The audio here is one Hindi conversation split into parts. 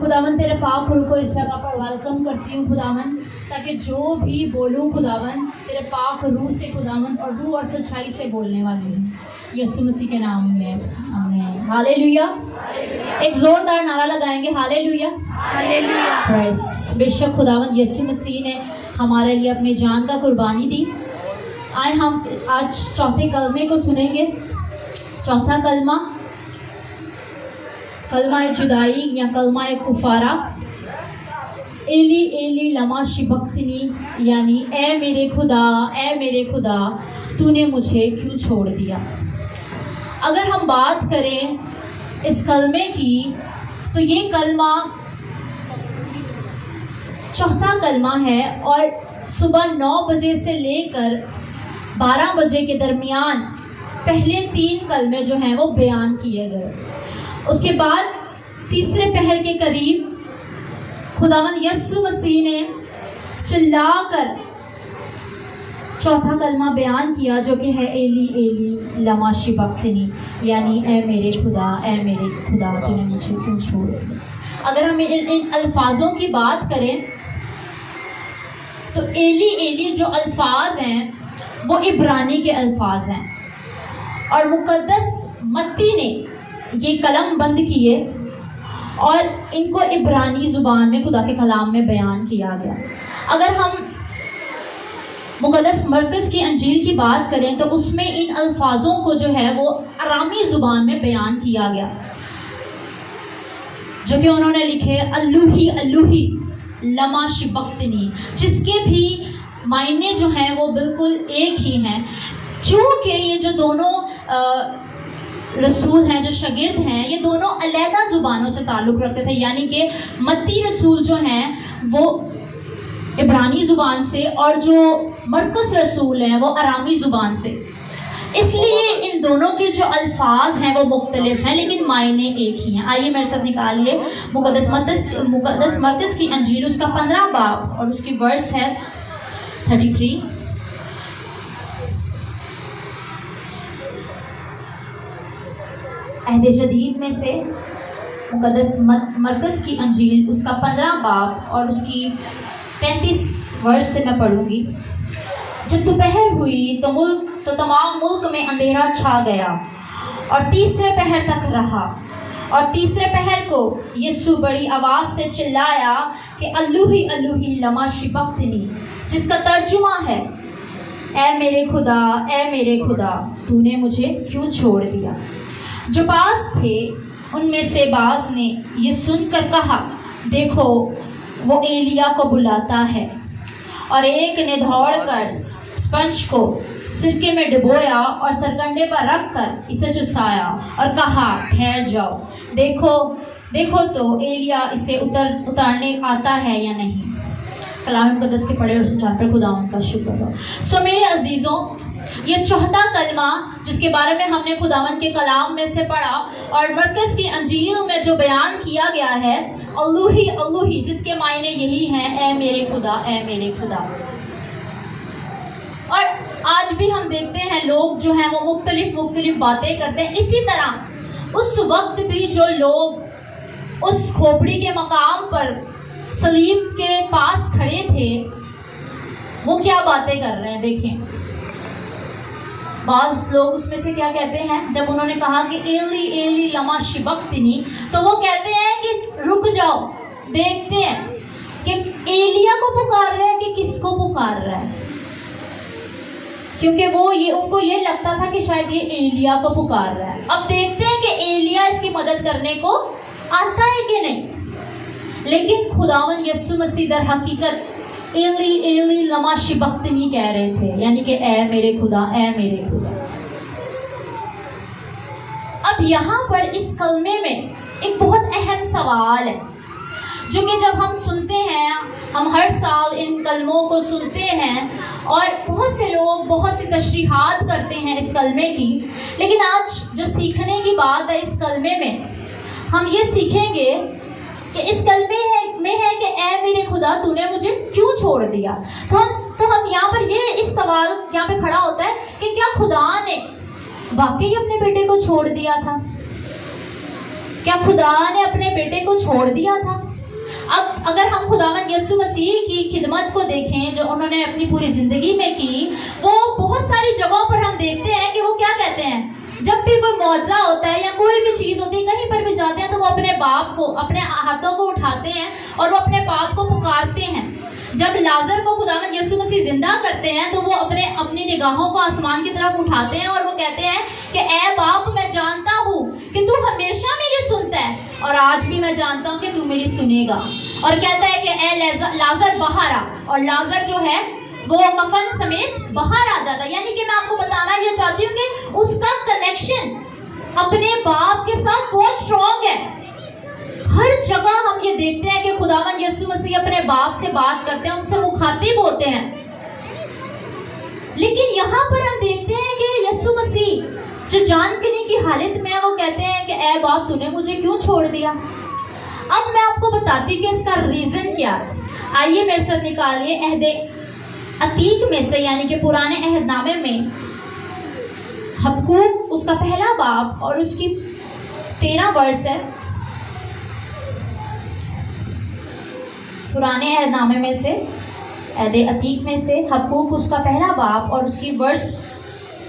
खुदावन तेरे पाक रूह को इस जगह पर वेलकम करती हूँ खुदावन, ताकि जो भी बोलूँ खुदावन तेरे पाक रूह से खुदावन और रूह और सच्चाई से बोलने वाली हूँ, यीशु मसीह के नाम में आमीन। हालेलुया। एक जोरदार नारा लगाएंगे, हालेलुया हालेलुया। प्रेस। बेशक खुदावन यीशु मसीह ने हमारे लिए अपनी जान का कुर्बानी दी। आए हम आज चौथे कलमे को सुनेंगे। चौथा कलमा, कलमा जुदाई या कलमा कुफारा। एली एली लमा शिबक्तनी, यानी ए मेरे खुदा तूने मुझे क्यों छोड़ दिया। अगर हम बात करें इस कलमे की तो ये कलमा चौथा कलमा है और सुबह 9 बजे से लेकर 12 बजे के दरमियान पहले 3 कलमे जो हैं वो बयान किए गए। उसके बाद तीसरे पहर के करीब खुदावंद यीशु मसीह ने चिल्लाकर चौथा कलमा बयान किया, जो कि है एली एली लमा शिबक्तनी, यानी ए मेरे खुदा तूने मुझे क्यों छोड़ दिया। अगर हम इन अल्फाजों की बात करें तो एली एली जो अल्फाज हैं वो इब्रानी के अल्फाज हैं और मुकद्दस मत्ती ने ये कलम बंद किए और इनको इब्रानी ज़ुबान में खुदा के कलाम में बयान किया गया। अगर हम मुकद्दस मरकज़ की अंजील की बात करें तो उसमें इन अल्फाजों को जो है वो अरामी ज़ुबान में बयान किया गया, जो कि उन्होंने लिखे अल्लूही अल्लूही लमा शिबक्तनी, जिसके भी मायने जो हैं वो बिल्कुल एक ही हैं। चूँकि ये जो दोनों रसूल हैं, जो शागिर्द हैं, ये दोनों अलहदा ज़ुबानों से ताल्लुक़ रखते थे, यानी कि मत्ती रसूल जो हैं वो इब्रानी ज़ुबान से और जो मरकज़ रसूल हैं वो अरामी ज़ुबान से। इसलिए इन दोनों के जो अल्फाज हैं वो मुख्तलिफ हैं लेकिन मायने एक ही हैं। आइए मेरे साथ निकालिए मुकद्दस मरकज़ की अंजील, उसका 15 बाब और उसकी वर्स है 33। अहद जदीद में से मुकद्दस मरकज़ की अंजील, उसका 15 बाब और उसकी 33 वर्स से मैं पढ़ूंगी। जब दोपहर हुई तो तमाम मुल्क में अंधेरा छा गया और तीसरे पहर तक रहा। और तीसरे पहर को यीशु बड़ी आवाज़ से चिल्लाया कि अल्लूही अल्लूही लमा शिबक्तनी, जिसका तर्जुमा है ए मेरे खुदा तूने मुझे क्यों छोड़ दिया। जो पास थे उनमें से बाज ने ये सुनकर कहा, देखो वो एलिया को बुलाता है। और एक ने दौड़कर स्पंज को सिरके में डुबोया और सरकंडे पर रखकर इसे चुसाया और कहा, ठहर जाओ, देखो तो एलिया इसे उतारने आता है या नहीं। कलाम मुकद्दस के पढ़े और सुचार पर खुदा उनका शुक्र हो। सो मेरे अजीज़ों, ये चौथा कलमा जिसके बारे में हमने खुदावंद के कलाम में से पढ़ा और मरकज़ की अंजील में जो बयान किया गया है अल्लूही अल्लूही, जिसके मायने यही हैं ए मेरे खुदा। और आज भी हम देखते हैं लोग जो हैं वो मुख्तलिफ बातें करते हैं। इसी तरह उस वक्त भी जो लोग उस खोपड़ी के मकाम पर सलीब के पास खड़े थे वो क्या बातें कर रहे हैं देखें। बाज़ लोग उसमें से क्या कहते हैं, जब उन्होंने कहा कि एली एली लमा शिबक्तनी, तो वो कहते हैं कि रुक जाओ, देखते हैं कि एलिया को पुकार रहा है कि किसको पुकार रहा है, क्योंकि उनको ये लगता था कि शायद ये एलिया को पुकार रहा है। अब देखते हैं कि एलिया इसकी मदद करने को आता है कि नहीं। लेकिन खुदावंद यीशु मसीह दर हकीकत एली एली लमा शिबक्तनी कह रहे थे, यानी कि ए मेरे खुदा। अब यहाँ पर इस कलमे में एक बहुत अहम सवाल है, जो कि जब हम सुनते हैं, हम हर साल इन कलमों को सुनते हैं और बहुत से लोग बहुत सी तशरीहात करते हैं इस कलमे की, लेकिन आज जो सीखने की बात है इस कलमे में, हम ये सीखेंगे कि इस कलमे में है कि ए मेरे खुदा तूने मुझे क्यों छोड़ दिया। तो हम यहाँ पर इस सवाल यहाँ पे खड़ा होता है कि क्या खुदा ने वाकई अपने बेटे को छोड़ दिया था? क्या खुदा ने अपने बेटे को छोड़ दिया था? अब अगर हम खुदावंद यीशु मसीह की खिदमत को देखें जो उन्होंने अपनी पूरी ज़िंदगी में की, वो बहुत सारी जगहों पर हम देखते हैं कि वो क्या कहते हैं, जब भी कोई मौजज़ा होता है या कोई भी चीज़ होती है, कहीं पर भी जाते हैं तो वो अपने बाप को, अपने हाथों को उठाते हैं और वो अपने बाप को पुकारते हैं। जब लाजर को खुदावंद यीशु मसीह जिंदा करते हैं तो वो अपनी निगाहों को आसमान की तरफ उठाते हैं और वो कहते हैं कि ए बाप, मैं जानता हूँ कि तू हमेशा मेरी सुनता है और आज भी मैं जानता हूँ कि तू मेरी सुनेगा। और कहता है कि ए लाजर बाहर आ, और लाजर जो है वो कफन समेत बाहर आ जाता है। यानी कि मैं आपको बताना ये चाहती हूँ कि उसका कनेक्शन अपने बाप के साथ बहुत स्ट्रॉन्ग है। हर जगह हम ये देखते हैं कि खुदावंद यीशु मसीह अपने बाप से बात करते हैं, उनसे मुखातिब होते हैं। लेकिन यहाँ पर हम देखते हैं कि यीशु मसीह जो जानकनी की हालत में है, वो कहते हैं कि ए बाप, तूने मुझे क्यों छोड़ दिया। अब मैं आपको बताती हूँ कि इसका रीजन क्या है। आइए मेरे साथ निकालिए अहदे अतीक में से, यानी कि पुराने अहदनामे में हबक्कूक उसका पहला बाब और उसकी 13 वर्ष है। पुराने अहदनामे में से अहदे अतीक में से हबक्कूक उसका पहला बाब और उसकी वर्ष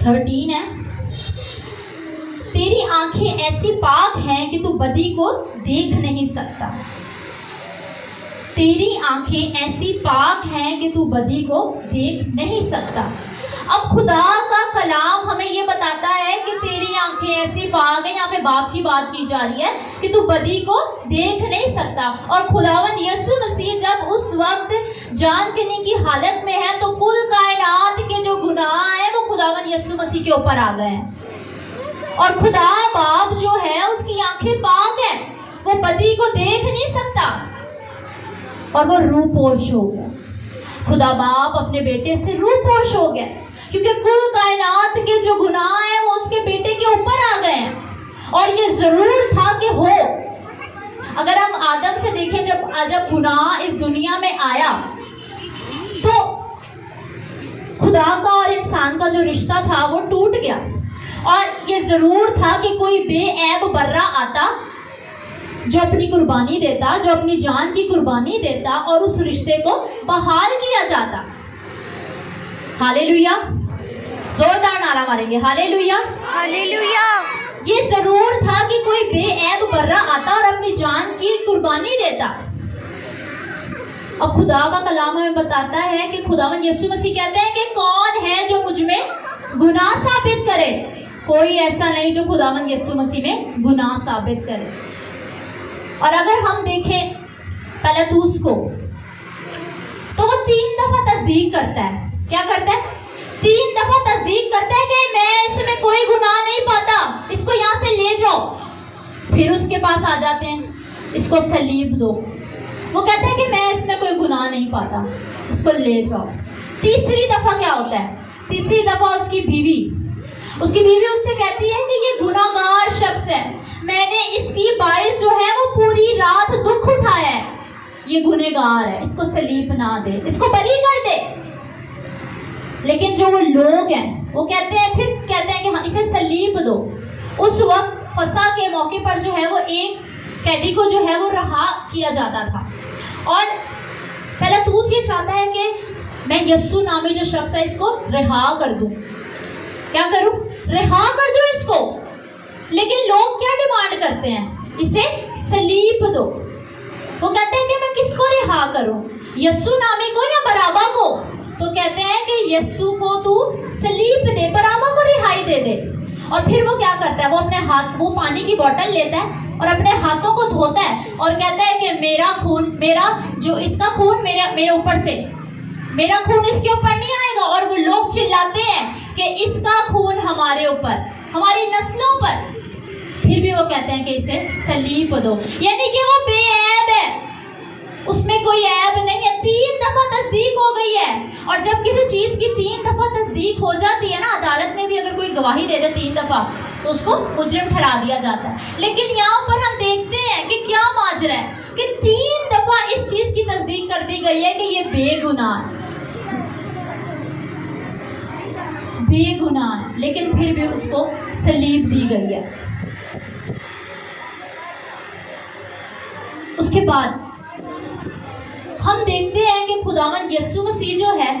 13 है। तेरी आंखें ऐसी पाक हैं कि तू बदी को देख नहीं सकता। तेरी आंखें ऐसी पाक हैं कि तू बदी को देख नहीं सकता। अब खुदा का कलाम हमें ये बताता है कि तेरी आंखें ऐसी पाक है, यहाँ पे बाप की बात की जा रही है कि तू बदी को देख नहीं सकता। और खुदावंद यीशु मसीह जब उस वक्त जानकनी की हालत में है तो कुल कायनात के जो गुनाह है वो खुदावंद यीशु मसीह के ऊपर आ गए हैं। और खुदा बाप जो है उसकी आंखें पाक है, वो बदी को देख नहीं सकता और वो रूपोश हो गया। खुदा बाप अपने बेटे से रूपोश हो गया क्योंकि कुल कायनात के जो गुनाह है वो उसके बेटे के ऊपर आ गए हैं। और ये जरूर था कि हो, अगर हम आदम से देखें, जब गुनाह इस दुनिया में आया तो खुदा का और इंसान का जो रिश्ता था वो टूट गया। और ये जरूर था कि कोई बेऐब बर्रा आता जो अपनी कुर्बानी देता, जो अपनी जान की कुर्बानी देता और उस रिश्ते को बहाल किया जाता। हालेलुया, जोरदार नारा मारेंगे, हालेलुया हालेलुया। ये जरूर था कि कोई बेऐब बर्रा आता और अपनी जान की कुर्बानी देता। अब खुदा का कलाम हमें बताता है कि खुदावंद यीशु मसीह कहते हैं कि कौन है जो मुझ में गुनाह साबित करे। कोई ऐसा नहीं जो खुदावंद यीशु मसीह में गुनाह साबित करे। और अगर हम देखें पिलातुस को तो वो 3 दफा तस्दीक करता है। क्या करता है? 3 दफा तस्दीक करता है कि मैं इसमें कोई गुनाह नहीं पाता, इसको यहाँ से ले जाओ। फिर उसके पास आ जाते हैं, इसको सलीब दो। वो कहता है कि मैं इसमें कोई गुनाह नहीं पाता, इसको ले जाओ। तीसरी दफा क्या होता है? तीसरी दफा उसकी बीवी उससे कहती है कि ये गुनाहगार शख्स है, मैंने इसकी बाइस जो है वो पूरी रात दुख उठाया है, ये गुनहगार है, इसको सलीब ना दे, इसको बलि कर दे। लेकिन जो वो लोग हैं वो कहते हैं, फिर कहते हैं कि हाँ इसे सलीब दो। उस वक्त फसा के मौके पर जो है वो एक कैदी को जो है वो रहा किया जाता था। और पिलातुस ये चाहता है कि मैं यीशु नामी जो शख्स है इसको रिहा कर दूं। क्या करूं? रिहा कर दूं इसको। लेकिन लोग क्या डिमांड करते हैं? इसे सलीब दो। वो कहते हैं कि मैं किसको रिहा करूं, यीशु नामी को या बराबा को? तो कहते हैं कि यीशु को तू सलीब दे, बराबा को रिहाई दे दे। और फिर वो क्या करता है? वो अपने हाथ, वो पानी की बोतल लेता है और अपने हाथों को धोता है और कहता है कि मेरा खून, इसका खून मेरे ऊपर से, मेरा खून इसके ऊपर नहीं आएगा। और वो लोग चिल्लाते हैं कि इसका खून हमारे ऊपर, हमारी नस्लों पर। फिर भी वो कहते हैं कि इसे सलीब दो। यानी कि वो बेऐब है, उसमें कोई ऐब नहीं है। 3 दफा तस्दीक हो गई है। और जब किसी चीज की 3 दफा तस्दीक हो जाती है ना, अदालत में भी अगर कोई गवाही दे दे 3 दफा तो उसको मुजरिम ठहरा दिया जाता है। लेकिन यहाँ पर हम देखते हैं कि क्या माजरा है कि 3 दफा इस चीज की तस्दीक कर दी गई है कि ये बेगुनाह है, बेगुनाह है, लेकिन फिर भी उसको सलीब दी गई है। उसके बाद हम देखते हैं कि खुदावंद यीशु मसीह जो है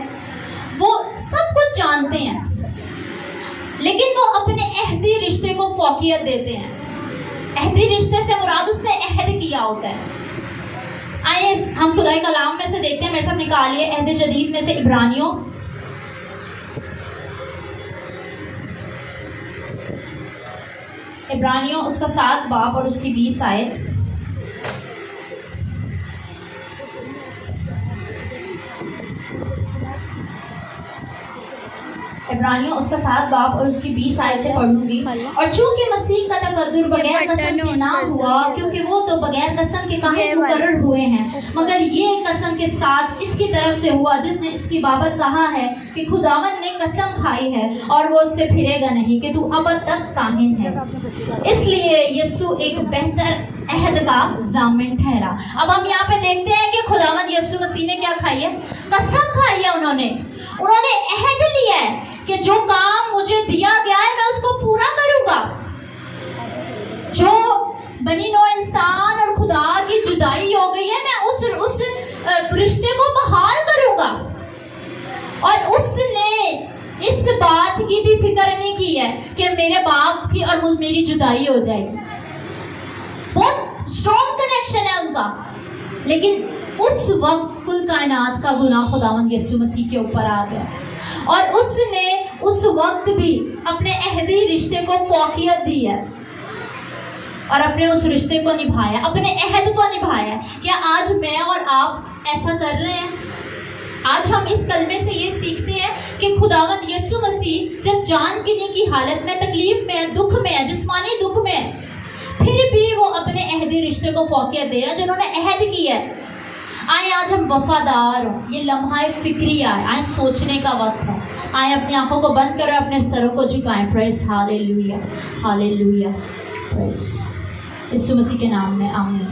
वो सब कुछ जानते हैं, लेकिन वो अपने अहदी रिश्ते को फौकियत देते हैं। अहदी रिश्ते से मुराद उसने अहद किया होता है। आइए हम खुदाई कलाम में से देखते हैं, मेरे साथ निकालिए अहद जदीद में से इब्रानियों उसका 7 बाब और उसकी 20 आयत। इब्रानियों उसका 7 बाब और उसकी 20 आयत से पढ़ूंगी। और चूंकि मसीह का तकद्दुर बगैर कसम के ना हुआ, क्योंकि वो तो बगैर कसम के काहे मुकर्रर हुए हैं, मगर ये कसम के साथ इसकी तरफ से हुआ जिसने इसकी बाबत कहा है कि खुदावन ने कसम खाई है और वो उससे फिरेगा नहीं कि तू अब तक काहिन है। इसलिए यीशु एक बेहतर अहद का जामिन ठहरा। अब हम यहाँ पे देखते हैं कि खुदावन यीशु मसीह ने क्या खाई है? कसम खाई है। उन्होंने अहद लिया है कि जो काम मुझे दिया गया है मैं उसको पूरा करूंगा। जो बनी नौ इंसान और खुदा की जुदाई हो गई है, मैं उस रिश्ते को बहाल करूंगा। और उसने इस बात की भी फिक्र नहीं की है कि मेरे बाप की और मेरी जुदाई हो जाएगी। बहुत स्ट्रॉन्ग कनेक्शन है उनका। लेकिन उस वक्त कुल कायनात का गुनाह खुदावंद यीशु मसीह के ऊपर आ गया और उसने उस वक्त भी अपने अहदी रिश्ते को फौकियत दी है और अपने उस रिश्ते को निभाया, अपने अहद को निभाया। क्या आज मैं और आप ऐसा कर रहे हैं? आज हम इस कलमे से ये सीखते हैं कि खुदावंद यीशु मसीह जब जान गिनी की हालत में, तकलीफ में, दुख में, जिस्मानी दुख में, फिर भी वो अपने अहदी रिश्ते को फौकियत दे रहा है, जिन्होंने अहद किया है। आए आज हम वफादार हो, ये लम्हा फिक्री आए सोचने का वक्त है। आए अपनी आंखों को बंद करें, अपने सरों को झुकाएं। प्रेस हालेलुया, हालेलुया, प्रेस यीशु मसीह के नाम में, आमीन।